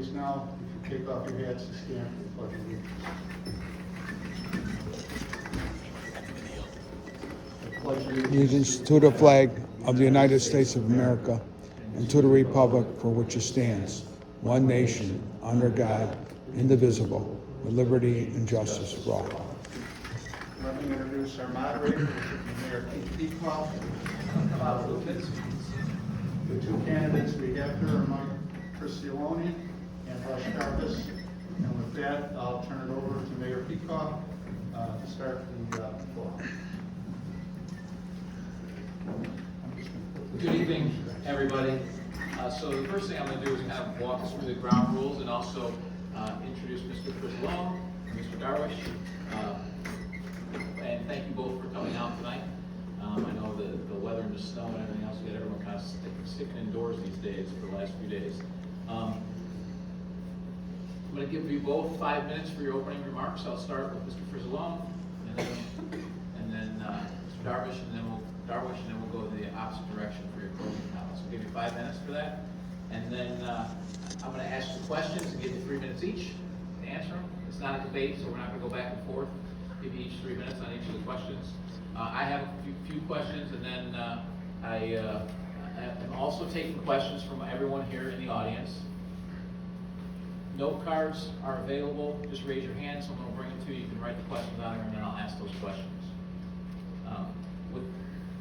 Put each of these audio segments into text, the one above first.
please now, if you take off your hats and stand for the Pledge of Allegiance. I pledge allegiance Allegiance to the flag of the United States of America and to the republic for which it stands, one nation, under God, indivisible, with liberty and justice for all. Let me introduce our moderator, which should be Mayor Pete Peacock, Lipinski. The two candidates we have here are Mike Fricilone and Roche Darwish. And with that, I'll turn it over to Mayor Peacock to start the floor. Good evening, everybody. So the first thing I'm going to do is kind of walk us through the ground rules and also introduce Mr. Fricilone and Mr. Darwish. And thank you both for coming out tonight. I know the weather and the snow and everything else, we had everyone kind of sticking indoors these days for the last few days. I'm going to give you both 5 minutes for your opening remarks. I'll start with Mr. Fricilone, and then Mr. Darwish, and then we'll go the opposite direction for your closing comments. I'll give you 5 minutes for that, and then I'm going to ask you questions and give you 3 minutes each to answer them. It's not a debate, so we're not going to go back and forth. Give you each 3 minutes on each of the questions. I have a few questions, and then I am also taking questions from everyone here in the audience. Note cards are available. Just raise your hand, someone will bring them to you. You can write the questions on there, and then I'll ask those questions.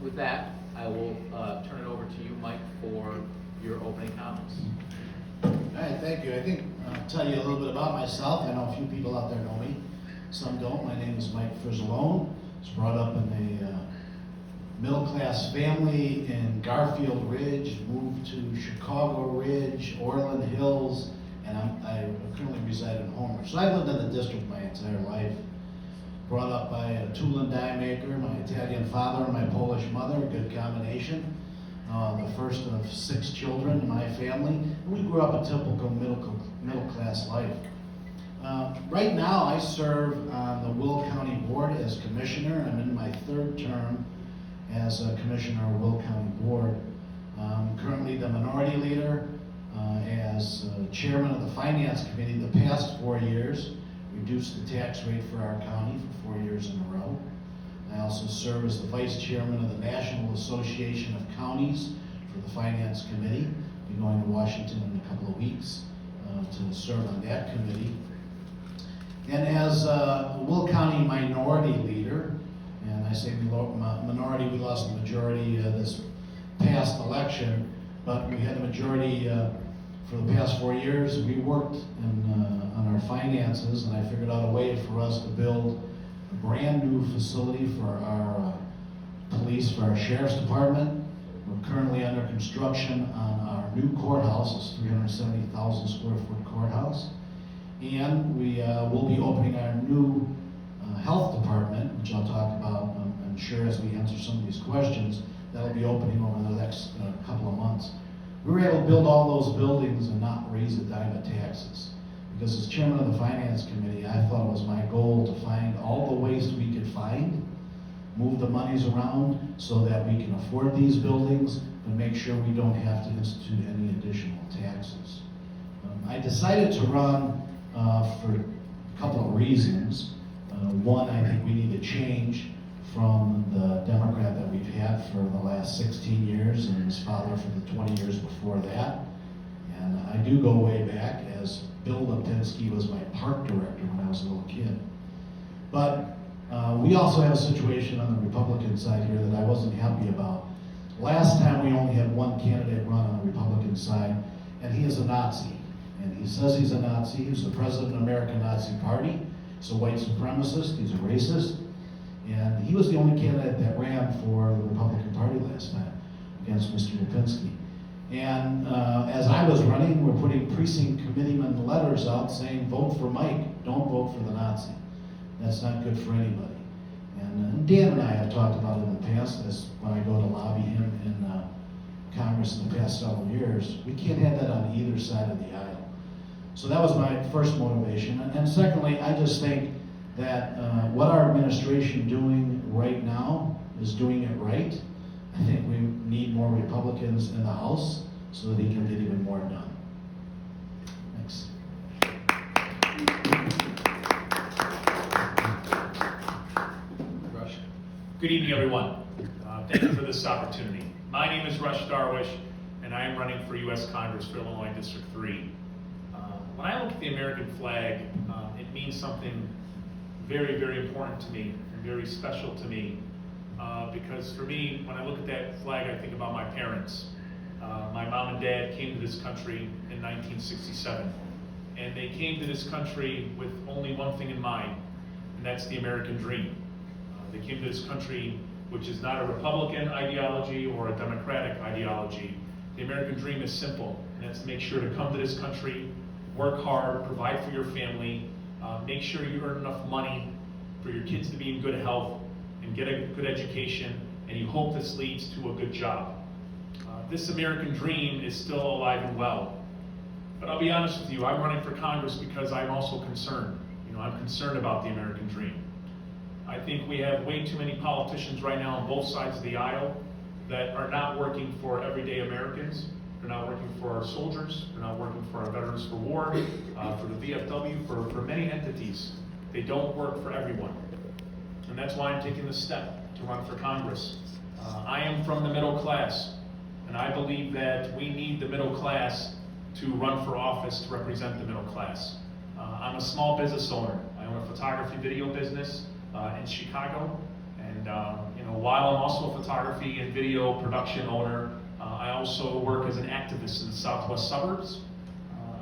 With that, I will turn it over to you, Mike, for your opening comments. All right, thank you. I think I'll tell you a little bit about myself. I know a few people out there know me. Some don't. My name is Mike Fricilone. I was brought up in a middle-class family in Garfield Ridge, moved to Chicago Ridge, Orland Hills, and I currently reside in Homer. So I've lived in the district my entire life. Brought up by a tool and die maker, my Italian father and my Polish mother, a good combination. The first of 6 children in my family. And we grew up a typical middle-class life. Right now, I serve on the Will County Board as commissioner. I'm in my 3rd term as a commissioner of Will County Board. I'm currently the minority leader as chairman of the Finance Committee the past 4 years. Reduced the tax rate for our county for 4 years in a row. I also serve as the vice chairman of the National Association of Counties for the Finance Committee. I'll be going to Washington in a couple of weeks to serve on that committee. And as Will County minority leader, and I say minority, we lost the majority this past election, but we had a majority for the past 4 years. We worked on our finances, and I figured out a way for us to build a brand new facility for our police, for our sheriff's department. We're currently under construction on our new courthouse, it's 370,000 square foot courthouse. And we will be opening our new health department, which I'll talk about, I'm sure, as we answer some of these questions. That'll be opening over the next couple of months. We were able to build all those buildings and not raise a dime of taxes. Because as chairman of the Finance Committee, I thought it was my goal to find all the ways we could find, move the monies around so that we can afford these buildings, but make sure we don't have to institute any additional taxes. I decided to run for a couple of reasons. One, I think we need to change from the Democrat that we've had for the last 16 years and his father for the 20 years before that. And I do go way back, as Bill Lipinski was my park director when I was a little kid. But we also have a situation on the Republican side here that I wasn't happy about. Last time we only had one candidate run on the Republican side, and he is a Nazi. And he says he's a Nazi. He's the president of the American Nazi Party. He's a white supremacist. He's a racist. And he was the only candidate that ran for the Republican Party last time against Mr. Lipinski. And as I was running, we're putting precinct committeeman letters out saying, vote for Mike, don't vote for the Nazi. That's not good for anybody. And Dan and I have talked about it in the past, as when I go to lobby him in Congress in the past several years. We can't have that on either side of the aisle. So that was my first motivation. And secondly, I just think that what our administration doing right now is doing it right. I think we need more Republicans in the House so that he can get even more done. Thanks. Good evening, everyone. Thank you for this opportunity. My name is Roche Darwish, and I am running for U.S. Congress for Illinois District 3. When I look at the American flag, it means something very, very important to me and very special to me. Because for me, when I look at that flag, I think about my parents. My mom and dad came to this country in 1967, and they came to this country with only one thing in mind, and that's the American dream. They came to this country, which is not a Republican ideology or a Democratic ideology. The American dream is simple, and that's to make sure to come to this country, work hard, provide for your family, make sure you earn enough money for your kids to be in good health and get a good education, and you hope this leads to a good job. This American dream is still alive and well. But I'll be honest with you, I'm running for Congress because I'm also concerned. I'm concerned about the American dream. I think we have way too many politicians right now on both sides of the aisle that are not working for everyday Americans. They're not working for our soldiers. They're not working for our veterans for war, for the VFW, for many entities. They don't work for everyone. And that's why I'm taking the step to run for Congress. I am from the middle class, and I believe that we need the middle class to run for office to represent the middle class. I'm a small business owner. I own a photography video business in Chicago, and while I'm also a photography and video production owner, I also work as an activist in the southwest suburbs.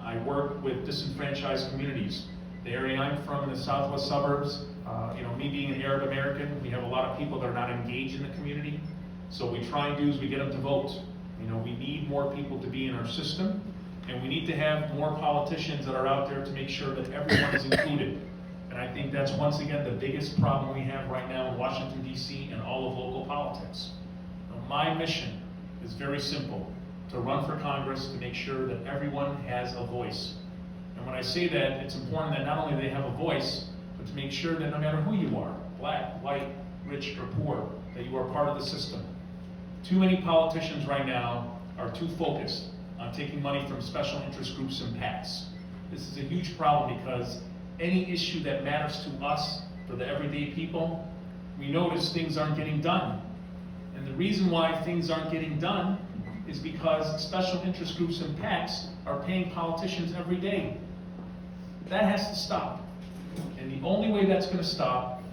I work with disenfranchised communities. The area I'm from in the southwest suburbs, me being an Arab American, we have a lot of people that are not engaged in the community. So what we try and do is we get them to vote. We need more people to be in our system, and we need to have more politicians that are out there to make sure that everyone is included. And I think that's once again the biggest problem we have right now in Washington, D.C. and all of local politics. My mission is very simple, to run for Congress to make sure that everyone has a voice. And when I say that, it's important that not only they have a voice, but to make sure that no matter who you are, black, white, rich, or poor, that you are part of the system. Too many politicians right now are too focused on taking money from special interest groups and PACs. This is a huge problem because any issue that matters to us, for the everyday people, we notice things aren't getting done. And the reason why things aren't getting done is because special interest groups and PACs are paying politicians every day. That has to stop. And the only way that's going to stop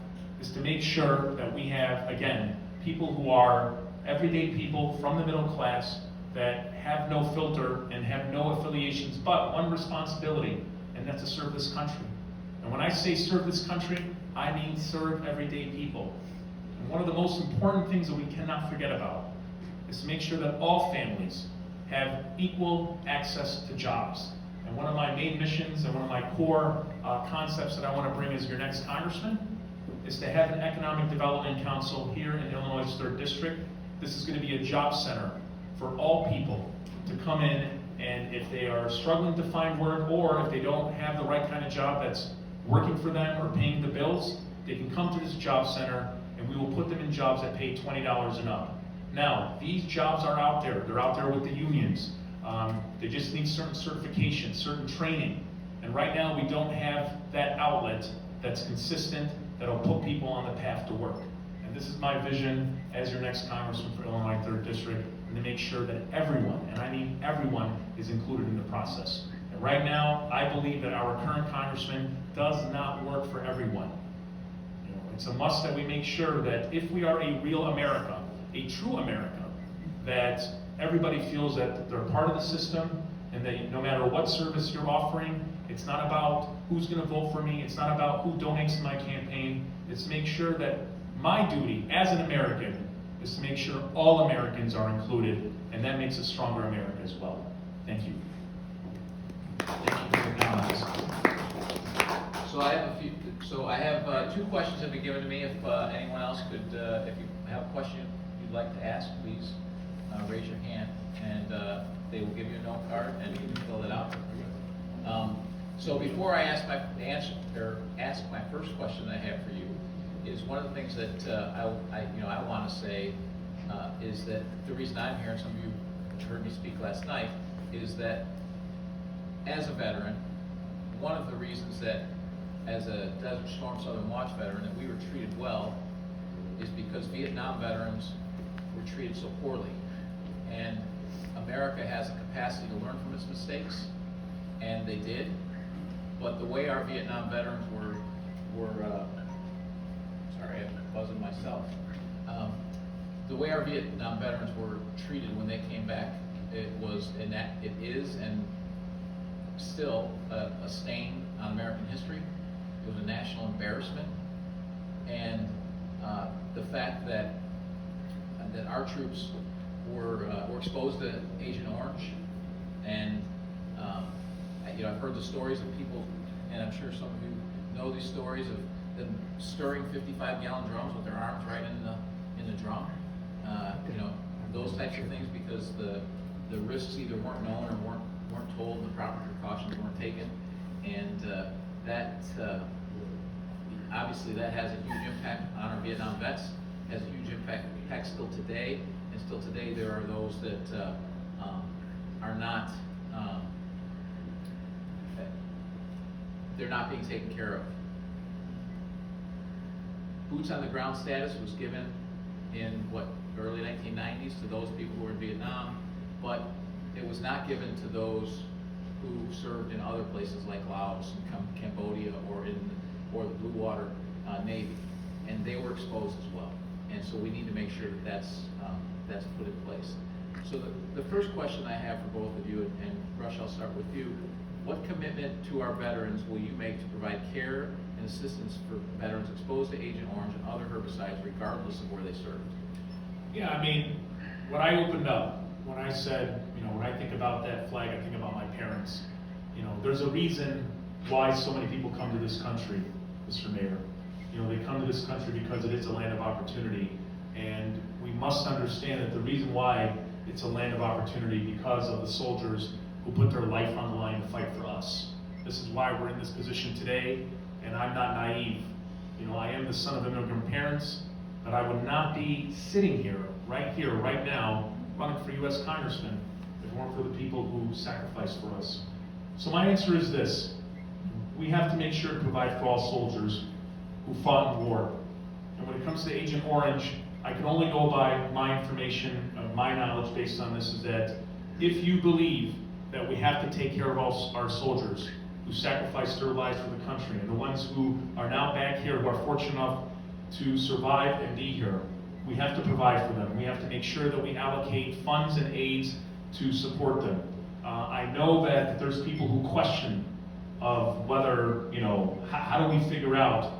is to make sure that we have, again, people who are everyday people from the middle class that have no filter and have no affiliations but one responsibility, and that's to serve this country. And when I say serve this country, I mean serve everyday people. And one of the most important things that we cannot forget about is to make sure that all families have equal access to jobs. And one of my main missions and one of my core concepts that I want to bring as your next congressman is to have an economic development council here in Illinois' 3rd District. This is going to be a job center for all people to come in, and if they are struggling to find work or if they don't have the right kind of job that's working for them or paying the bills, they can come to this job center and we will put them in jobs that pay $20 and up. Now, these jobs are out there. They're out there with the unions. They just need certain certifications, certain training. And right now we don't have that outlet that's consistent, that'll put people on the path to work. And this is my vision as your next congressman for Illinois 3rd District, and to make sure that everyone, and I mean everyone, is included in the process. And right now, I believe that our current congressman does not work for everyone. It's a must that we make sure that if we are a real America, a true America, that everybody feels that they're part of the system, and that no matter what service you're offering, it's not about who's going to vote for me, it's not about who donates to my campaign, it's to make sure that my duty as an American is to make sure all Americans are included, and that makes a stronger America as well. Thank you. Thank you for your comments. So I have two questions that have been given to me. If anyone else could, if you have a question you'd like to ask, please raise your hand, and they will give you a note card, and you can fill it out. So before I ask my first question that I have for you, is one of the things that I want to say is that the reason I'm here, and some of you heard me speak last night, is that as a veteran, one of the reasons that as a Desert Storm Southern Watch veteran that we were treated well is because Vietnam veterans were treated so poorly. And America has a capacity to learn from its mistakes, and they did. But the way our Vietnam veterans were sorry, I'm buzzing myself. The way our Vietnam veterans were treated when they came back, it is and still a stain on American history. It was a national embarrassment, and the fact that our troops were exposed to Agent Orange, and I've heard the stories of people, and I'm sure some of you know these stories of them stirring 55-gallon drums with their arms right in the drum. Those types of things, because the risks either weren't known or weren't told, the proper precautions weren't taken, and that obviously that has a huge impact on our Vietnam vets, has a huge impact still today, and still today there are those that are not, they're not being taken care of. Boots on the ground status was given in early 1990s to those people who were in Vietnam, but it was not given to those who served in other places like Laos and Cambodia or the Blue Water Navy, and they were exposed as well. And so we need to make sure that that's put in place. So the first question I have for both of you, and Rush, I'll start with you. What commitment to our veterans will you make to provide care and assistance for veterans exposed to Agent Orange and other herbicides, regardless of where they served? Yeah, I mean, when I opened up, when I said, when I think about that flag, I think about my parents. There's a reason why so many people come to this country, Mr. Mayor. They come to this country because it is a land of opportunity, and we must understand that the reason why it's a land of opportunity because of the soldiers who put their life on the line to fight for us. This is why we're in this position today, and I'm not naive. I am the son of immigrant parents, but I would not be sitting here, right now, running for U.S. Congressman if it weren't for the people who sacrificed for us. So my answer is this: we have to make sure to provide for all soldiers who fought in war. And when it comes to Agent Orange, I can only go by my information, my knowledge based on this, is that if you believe that we have to take care of all our soldiers who sacrificed their lives for the country, and the ones who are now back here who are fortunate enough to survive and be here, we have to provide for them. We have to make sure that we allocate funds and aids to support them. I know that there's people who question of whether, how do we figure out,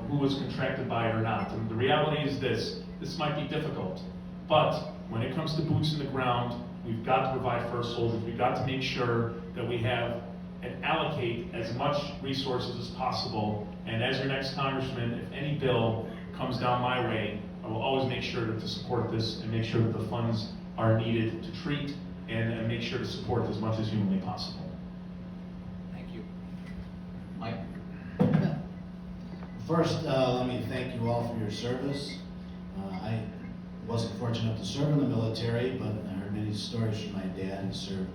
who was contracted by it or not. And the reality is this might be difficult, but when it comes to boots in the ground, we've got to provide for our soldiers. We've got to make sure that we have and allocate as much resources as possible. And as your next congressman, if any bill comes down my way, I will always make sure to support this and make sure that the funds are needed to treat and make sure to support as much as humanly possible. Thank you. Mike? First, let me thank you all for your service. I wasn't fortunate to serve in the military, but I heard many stories from my dad. He served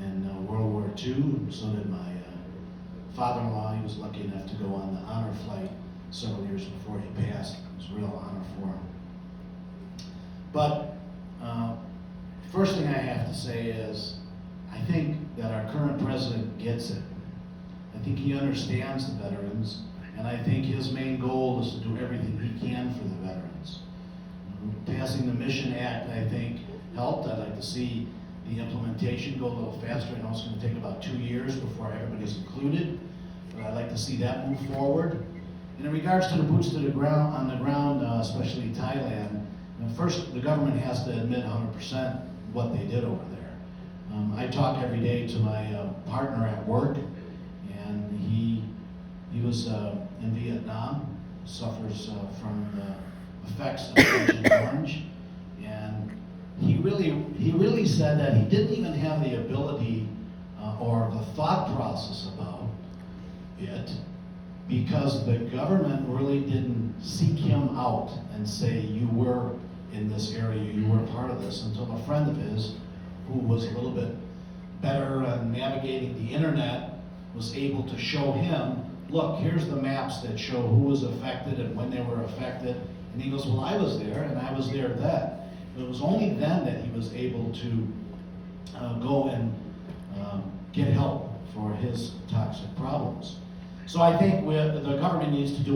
in World War II, so did my father-in-law. He was lucky enough to go on the honor flight several years before he passed. It was a real honor for him. But first thing I have to say is, I think that our current president gets it. I think he understands the veterans, and I think his main goal is to do everything he can for the veterans. Passing the Mission Act, I think, helped. I'd like to see the implementation go a little faster. I know it's going to take about 2 years before everybody's included, but I'd like to see that move forward. And in regards to the boots to the ground, on the ground, especially Thailand, first the government has to admit 100% what they did over there. I talk every day to my partner at work, and he was in Vietnam, suffers from the effects of Agent Orange, and he really said that he didn't even have the ability or the thought process about it, because the government really didn't seek him out and say, you were in this area, you were part of this, until a friend of his, who was a little bit better at navigating the internet, was able to show him, look, here's the maps that show who was affected and when they were affected, And he goes, well, I was there, and I was there then. It was only then that he was able to go and get help for his toxic problems. So I think the government needs to do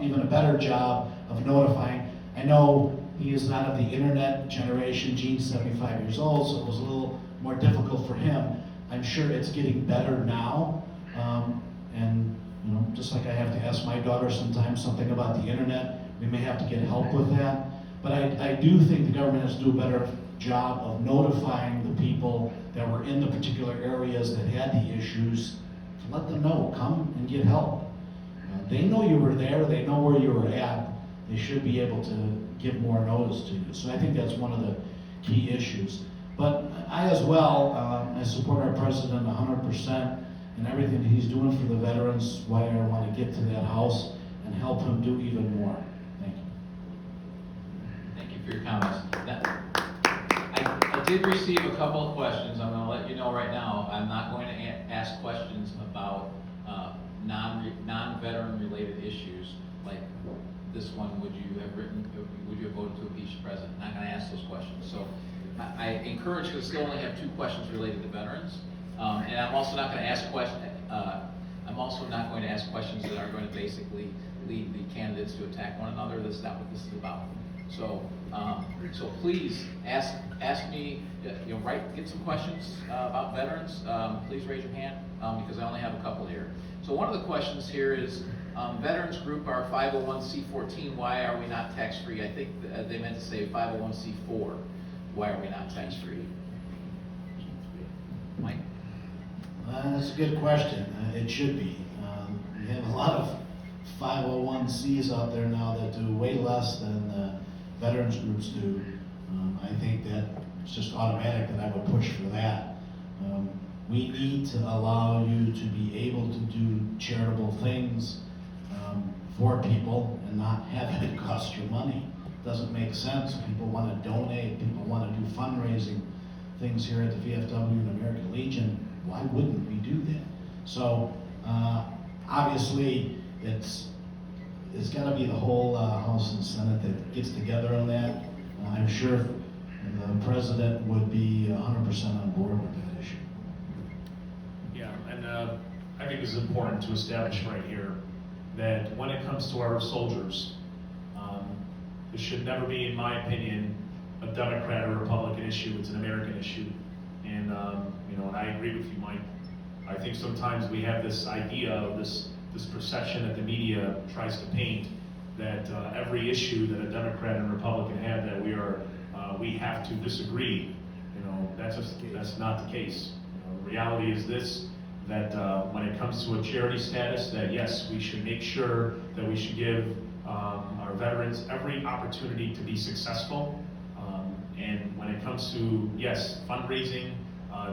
even a better job of notifying. I know he is not of the internet generation. Gene's 75 years old, so it was a little more difficult for him. I'm sure it's getting better now. And you know, just like I have to ask my daughter sometimes something about the internet, we may have to get help with that. But I do think the government has to do a better job of notifying the people that were in the particular areas that had the issues, to let them know, come and get help. They know you were there, they know where you were at, they should be able to give more notice to you. So I think that's one of the key issues. But I as well, I support our president 100% and everything that he's doing for the veterans, why I want to get to that house and help him do even more. Thank you. Thank you for your comments. Now, I did receive a couple of questions. I'm going to let you know right now, I'm not going to ask questions about non-veteran related issues like this one. Would you have voted to impeach the president? I'm not going to ask those questions. So I encourage you to still only have 2 questions related to veterans. And I'm also not going to ask questions. I'm also not going to ask questions that are going to basically lead the candidates to attack one another. That's not what this is about. So, so please ask me. Get some questions about veterans. Please raise your hand because I only have a couple here. So one of the questions here is, veterans group are 501c14. Why are we not tax-free? I think they meant to say 501c4. Why are we not tax-free? Mike? That's a good question. It should be. We have a lot of 501Cs out there now that do way less than the veterans groups do. I think that it's just automatic that I would push for that. We need to allow you to be able to do charitable things for people and not have it cost you money. It doesn't make sense. People want to donate, people want to do fundraising things here at the VFW and American Legion. Why wouldn't we do that? So obviously it's got to be the whole House and Senate that gets together on that. I'm sure the president would be 100% on board with that issue. Yeah, and I think it's important to establish right here that when it comes to our soldiers, it should never be, in my opinion, a Democrat or Republican issue. It's an American issue. And and I agree with you, Mike. I think sometimes we have this idea of this perception that the media tries to paint that every issue that a Democrat and Republican have that we have to disagree. That's not the case. The reality is this, that when it comes to a charity status, that yes, we should make sure that we should give our veterans every opportunity to be successful. And when it comes to, yes, fundraising,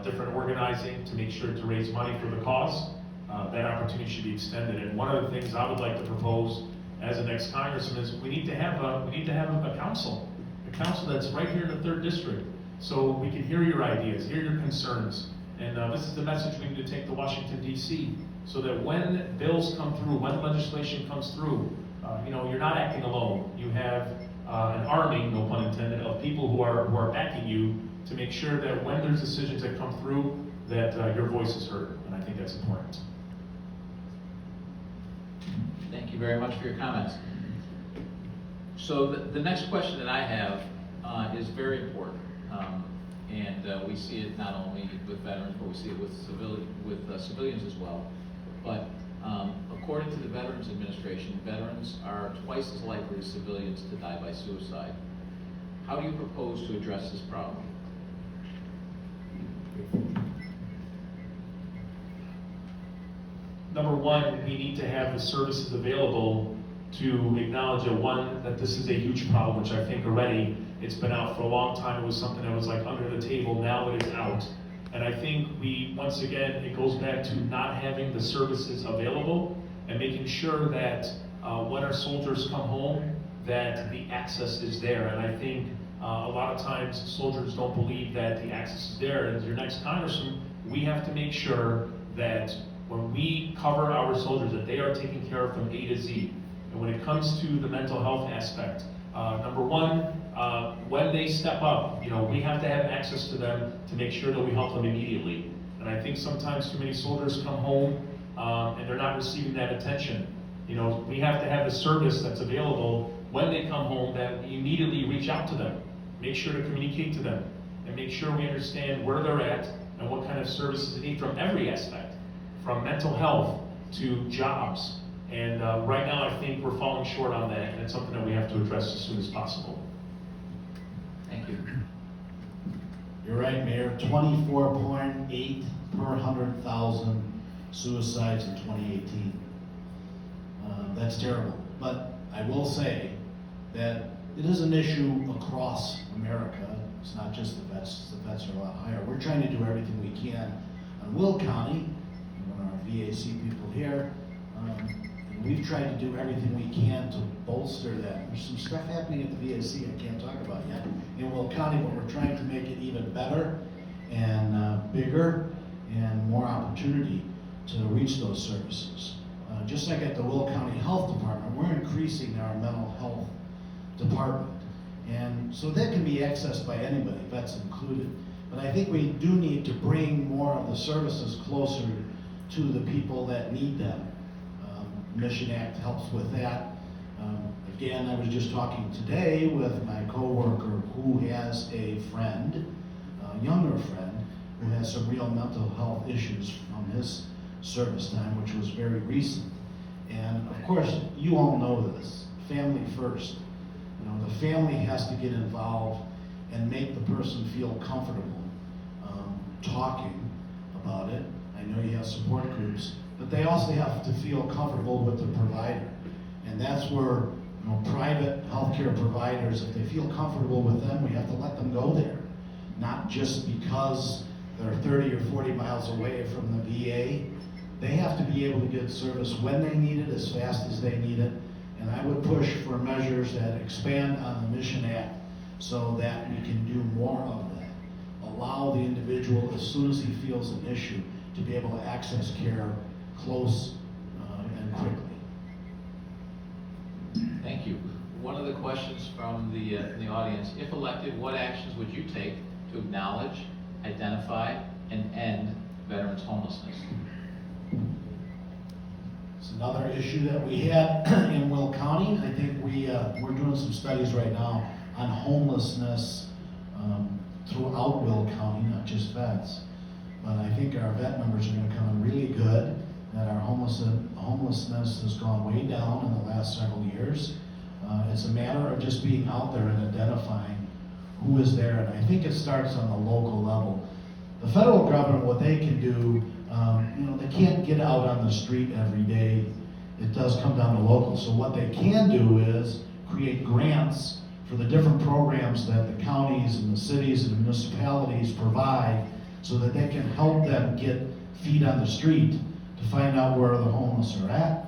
different organizing to make sure to raise money for the cause, that opportunity should be extended. And one of the things I would like to propose as an ex-congressman is we need to have a council that's right here in the 3rd district, so we can hear your ideas, hear your concerns. And this is the message we need to take to Washington, D.C., so that when bills come through, when legislation comes through, you're not acting alone. You have an army, no pun intended, of people who are backing you to make sure that when there's decisions that come through, that your voice is heard. And I think that's important. Thank you very much for your comments. So the next question that I have is very important. And we see it not only with veterans, but we see it with civilians as well. But according to the Veterans Administration, veterans are twice as likely as civilians to die by suicide. How do you propose to address this problem? Number one, we need to have the services available to acknowledge that this is a huge problem, which I think already it's been out for a long time. It was something that was like under the table. Now it is out. And I think once again, it goes back to not having the services available and making sure that when our soldiers come home, that the access is there. And I think a lot of times soldiers don't believe that the access is there. And as your next congressman, we have to make sure that when we cover our soldiers, that they are taken care of from A to Z. And when it comes to the mental health aspect, Number one, when they step up, we have to have access to them to make sure that we help them immediately. And I think sometimes too many soldiers come home and they're not receiving that attention. We have to have the service that's available when they come home, that we immediately reach out to them, make sure to communicate to them, and make sure we understand where they're at and what kind of services they need from every aspect, from mental health to jobs. And right now I think we're falling short on that, and it's something that we have to address as soon as possible. Thank you. You're right, Mayor, 24.8 per 100,000 suicides in 2018. That's terrible. But I will say that it is an issue across America. It's not just the vets. The vets are a lot higher. We're trying to do everything we can on Will County, our VAC people here. And we've tried to do everything we can to bolster that. There's some stuff happening at the VAC I can't talk about yet in Will County, but we're trying to make it even better and bigger and more opportunity to reach those services. Just like at the Will County Health Department, we're increasing our mental health department. And so that can be accessed by anybody, vets included. But I think we do need to bring more of the services closer to the people that need them. Mission Act helps with that. Again, I was just talking today with my coworker who has a friend, a younger friend, who has some real mental health issues from his service time, which was very recent. And of course, you all know this, family first. The family has to get involved and make the person feel comfortable talking about it. I know you have support groups, but they also have to feel comfortable with the provider. And that's where private healthcare providers, if they feel comfortable with them, we have to let them go there. Not just because they're 30 or 40 miles away from the VA. They have to be able to get service when they need it, as fast as they need it. And I would push for measures that expand on the Mission Act so that we can do more of that. Allow the individual, as soon as he feels an issue, to be able to access care close and quickly. Thank you. One of the questions from the audience: if elected, what actions would you take to acknowledge, identify, and end veterans' homelessness? It's another issue that we had in Will County. I think we're doing some studies right now on homelessness throughout Will County, not just vets. But I think our vet numbers are going to come in really good, that our homelessness has gone way down in the last several years. It's a matter of just being out there and identifying who is there, and I think it starts on the local level. The federal government, what they can do, they can't get out on the street every day. It does come down to local. So what they can do is create grants for the different programs that the counties and the cities and the municipalities provide, so that they can help them get feet on the street to find out where the homeless are at,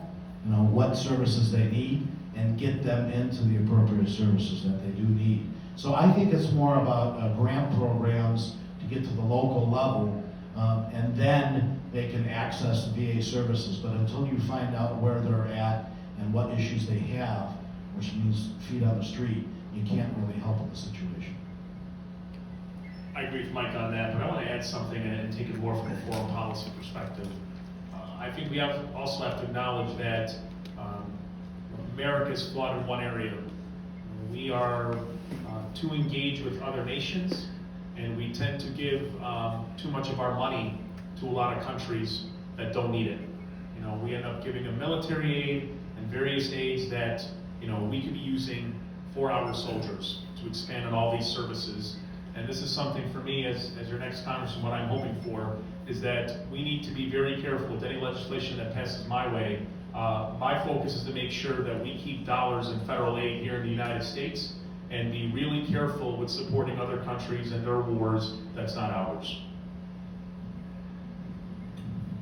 what services they need, and get them into the appropriate services that they do need. So I think it's more about grant programs to get to the local level, and then they can access the VA services. But until you find out where they're at and what issues they have, which means feet on the street, you can't really help with the situation. I agree with Mike on that, but I want to add something and take it more from a foreign policy perspective. I think we also have to acknowledge that America is flawed in one area. We are too engaged with other nations, and we tend to give too much of our money to a lot of countries that don't need it. We end up giving them military aid and various aids that we could be using for our soldiers to expand on all these services. And this is something for me as your next congressman, what I'm hoping for is that we need to be very careful with any legislation that passes my way. My focus is to make sure that we keep dollars in federal aid here in the United States and be really careful with supporting other countries and their wars that's not ours.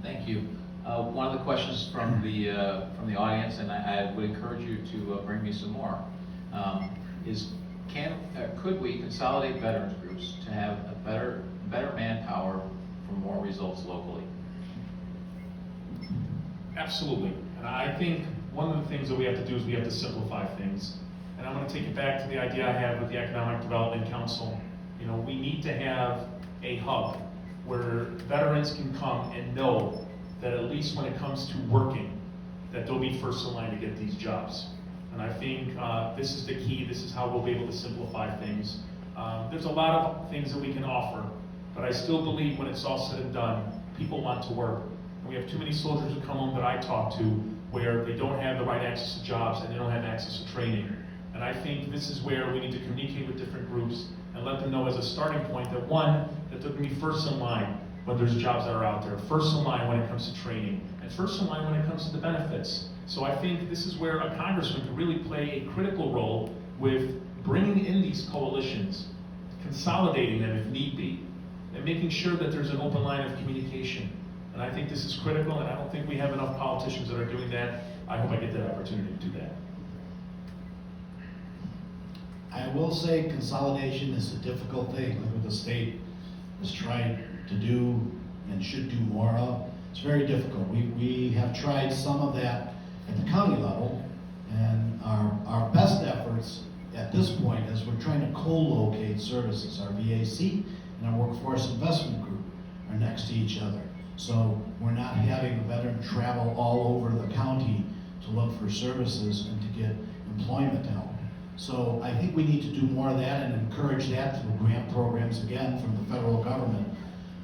Thank you. One of the questions from the audience, and I would encourage you to bring me some more, is could we consolidate veterans groups to have a better manpower for more results locally? Absolutely. And I think one of the things that we have to do is we have to simplify things. and I'm gonna take it back to the idea I had with the Economic Development Council. You know, we need to have a hub where veterans can come and know that at least when it comes to working, that they'll be first in line to get these jobs. And I think this is the key. This is how we'll be able to simplify things. There's a lot of things that we can offer, but I still believe when it's all said and done, people want to work. And we have too many soldiers who come home that I talk to where they don't have the right access to jobs and they don't have access to training. And I think this is where we need to communicate with different groups and let them know as a starting point that one, that they're going to be first in line when there's jobs that are out there, first in line when it comes to training, and first in line when it comes to the benefits. So I think this is where a congressman can really play a critical role with bringing in these coalitions, consolidating them if need be, and making sure that there's an open line of communication. And I think this is critical, and I don't think we have enough politicians that are doing that. I hope I get that opportunity to do that. I will say consolidation is a difficult thing that the state is trying to do and should do more of. It's very difficult. We have tried some of that at the county level, and our best efforts at this point is we're trying to co-locate services. Our VAC and our Workforce Investment Group are next to each other. So we're not having a veteran travel all over the county to look for services and to get employment help. So I think we need to do more of that and encourage that through grant programs again from the federal government.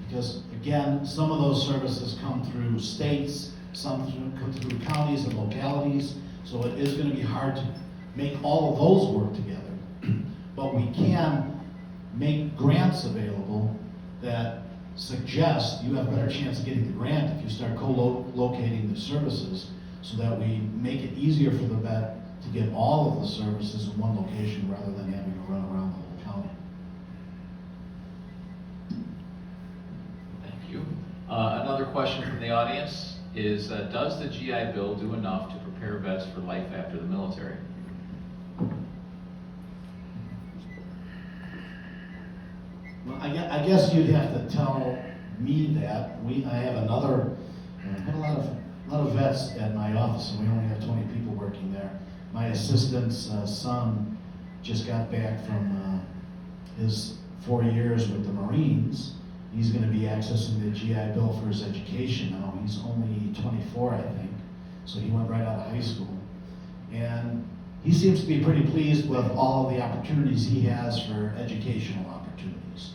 Because again, some of those services come through states, some come through counties and localities. So it is going to be hard to make all of those work together. But we can make grants available that suggest you have a better chance of getting the grant if you start co-locating the services, so that we make it easier for the vet to get all of the services in one location rather than having to run around the whole county. Thank you. Another question from the audience is, does the GI Bill do enough to prepare vets for life after the military? Well, I guess you'd have to tell me that. I have another, I had a lot of vets at my office, and we only have 20 people working there. My assistant's son just got back from his 4 years with the Marines. He's going to be accessing the GI Bill for his education now. He's only 24, I think, so he went right out of high school. And he seems to be pretty pleased with all of the opportunities he has for educational opportunities.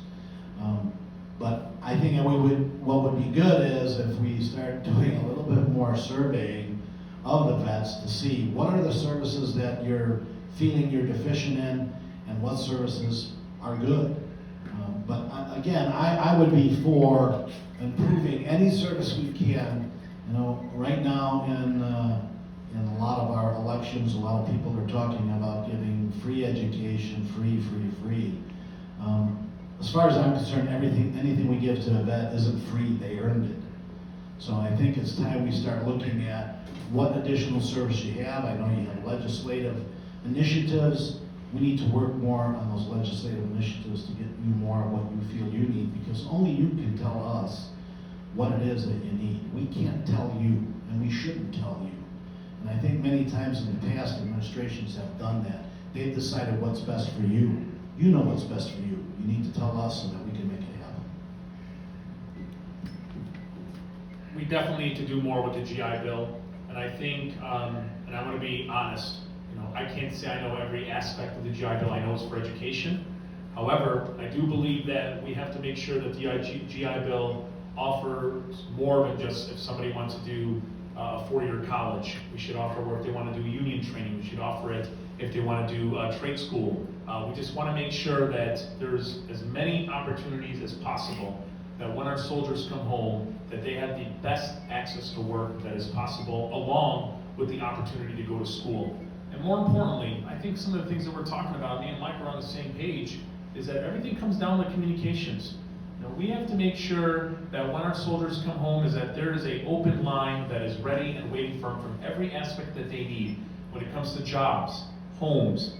But I think what would be good is if we start doing a little bit more surveying of the vets to see what are the services that you're feeling you're deficient in and what services are good. But again, I would be for improving any service we can. You know, right now in a lot of our elections, a lot of people are talking about giving free education, free. As far as I'm concerned, anything we give to a vet isn't free, they earned it. So I think it's time we start looking at what additional service you have. I know you have legislative initiatives. We need to work more on those legislative initiatives to get you more of what you feel you need, because only you can tell us what it is that you need. We can't tell you, and we shouldn't tell you. And I think many times in the past, administrations have done that. They've decided what's best for you. You know what's best for you. You need to tell us so that we can make it happen. We definitely need to do more with the GI Bill, and I think, and I want to be honest, you know, I can't say I know every aspect of the GI Bill I know is for education. However, I do believe that we have to make sure that the GI Bill offers more than just if somebody wants to do a 4-year college. We should offer, or if they want to do union training, we should offer it if they want to do trade school. We just want to make sure that there's as many opportunities as possible, that when our soldiers come home, that they have the best access to work that is possible, along with the opportunity to go to school. And more importantly, I think some of the things that we're talking about, me and Mike are on the same page, is that everything comes down to communications. You know, we have to make sure that when our soldiers come home is that there is an open line that is ready and waiting for them from every aspect that they need. When it comes to jobs, homes,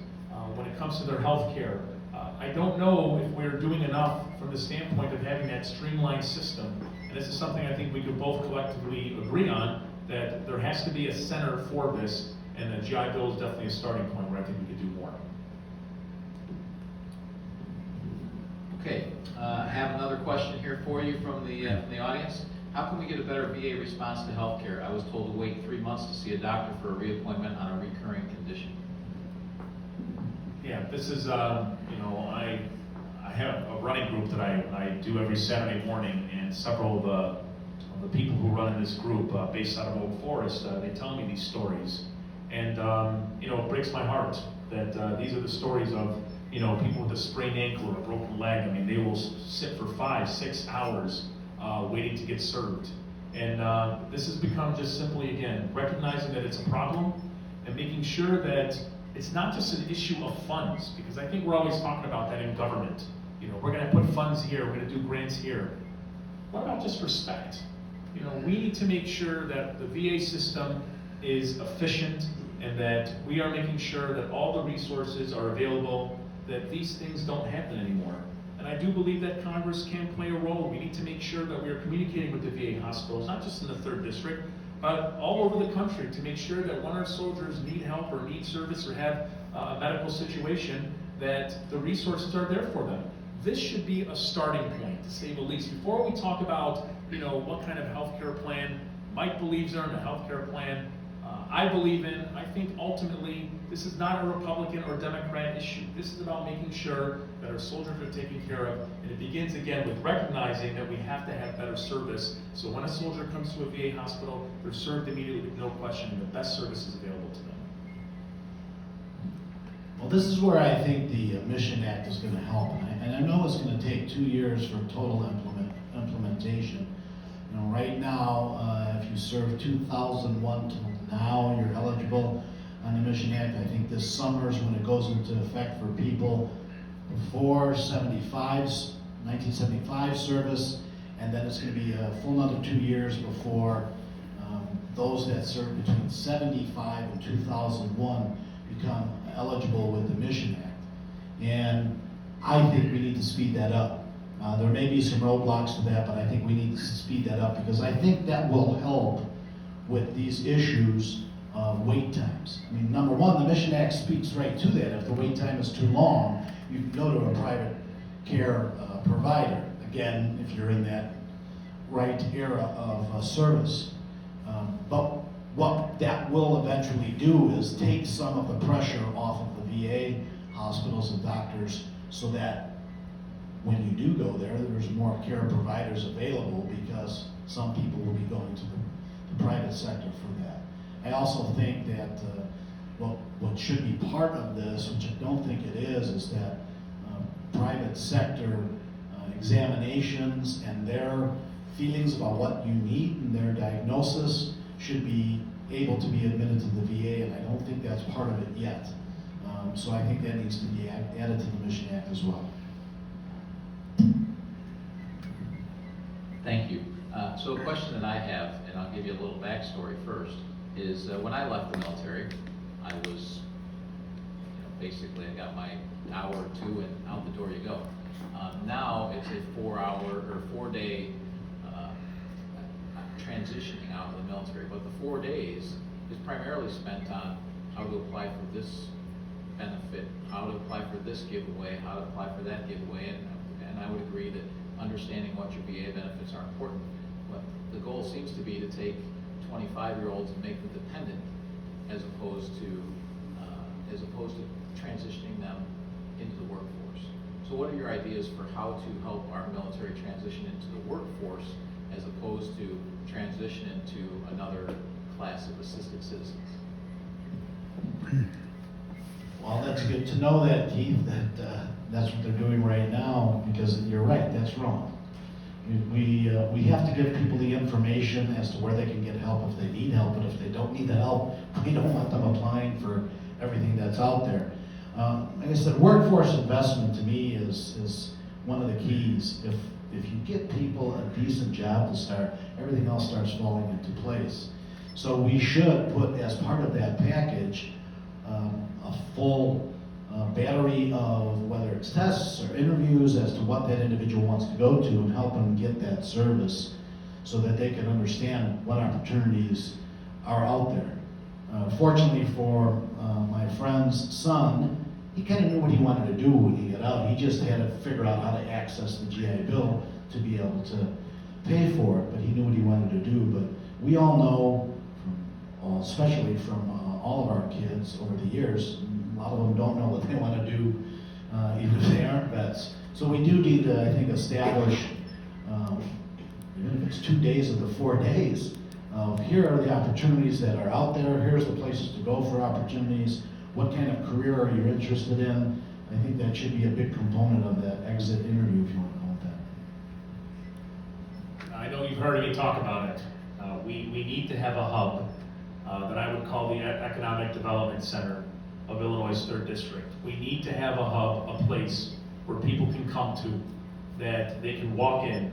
when it comes to their health care. I don't know if we're doing enough from the standpoint of having that streamlined system. And this is something I think we could both collectively agree on, that there has to be a center for this. And the GI Bill is definitely a starting point where I think we could do more. Okay, I have another question here for you from the audience. How can we get a better VA response to healthcare? I was told to wait 3 months to see a doctor for a reappointment on a recurring condition. Yeah, this is, I have a running group that I do every Saturday morning, and several of the people who run in this group, based out of Oak Forest, they tell me these stories. And, it breaks my heart that these are the stories of, people with a sprained ankle or a broken leg. I mean, they will sit for 5-6 hours waiting to get served. And this has become just simply, again, recognizing that it's a problem and making sure that it's not just an issue of funds, because I think we're always talking about that in government. We're going to put funds here, we're going to do grants here. What about just respect? We need to make sure that the VA system is efficient and that we are making sure that all the resources are available, that these things don't happen anymore. And I do believe that Congress can play a role. We need to make sure that we are communicating with the VA hospitals, not just in the 3rd District, but all over the country, to make sure that when our soldiers need help or need service or have a medical situation, that the resources are there for them. This should be a starting point, to say the least. Before we talk about, what kind of healthcare plan Mike believes in, a healthcare plan I believe in, I think ultimately this is not a Republican or Democrat issue. This is about making sure that our soldiers are taken care of, and it begins again with recognizing that we have to have better service. So when a soldier comes to a VA hospital, they're served immediately with no question, and the best service is available to them. Well, this is where I think the Mission Act is going to help, and I know it's going to take 2 years for total implementation. Right now, if you serve 2001 till now, you're eligible on the Mission Act. I think this summer is when it goes into effect for people before 1975 service, and then it's going to be a full another 2 years before those that served between 75 and 2001 become eligible with the Mission Act. And I think we need to speed that up. There may be some roadblocks to that, but I think we need to speed that up, because I think that will help with these issues of wait times. I mean, number one, the Mission Act speaks right to that. If the wait time is too long, you can go to a private care provider. Again, if you're in that right era of service. But what that will eventually do is take some of the pressure off of the VA hospitals and doctors, so that when you do go there, there's more care providers available, because some people will be going to the private sector for that. I also think that what should be part of this, which I don't think it is that private sector examinations and their feelings about what you need and their diagnosis should be able to be admitted to the VA, and I don't think that's part of it yet. So I think that needs to be added to the Mission Act as well. Thank you. So a question that I have, and I'll give you a little backstory first, is when I left the military, I was, basically I got my hour or two and out the door you go. Now it's a 4-day transitioning out of the military, but the 4 days is primarily spent on how to apply for this benefit, how to apply for this giveaway, how to apply for that giveaway, and I would agree that understanding what your VA benefits are important, but the goal seems to be to take 25-year-olds and make them dependent, as opposed to transitioning them into the workforce. So what are your ideas for how to help our military transition into the workforce, as opposed to transition into another class of assisted citizens? Well, that's good to know that, Keith, that's what they're doing right now, because you're right, that's wrong. We have to give people the information as to where they can get help if they need help, but if they don't need the help, we don't want them applying for everything that's out there. Like I said, workforce investment to me is one of the keys. If you get people a decent job to start, everything else starts falling into place. So we should put, as part of that package, a full battery of whether it's tests or interviews as to what that individual wants to go to, and help them get that service so that they can understand what opportunities are out there. Fortunately for my friend's son, he kind of knew what he wanted to do when he got out. He just had to figure out how to access the GI Bill to be able to pay for it, but he knew what he wanted to do. But we all know, especially from all of our kids over the years, a lot of them don't know what they want to do, even if they aren't vets. So we do need to, I think, establish, even if it's 2 days of the 4 days, here are the opportunities that are out there, here's the places to go for opportunities, what kind of career are you interested in? I think that should be a big component of that exit interview, if you want to call it that. I know you've heard me talk about it. We need to have a hub that I would call the Economic Development Center of Illinois' 3rd District. We need to have a hub, a place where people can come to, that they can walk in,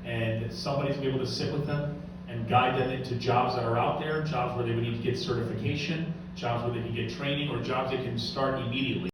and somebody's gonna be able to sit with them and guide them into jobs that are out there, jobs where they would need to get certification, jobs where they can get training, or jobs they can start immediately.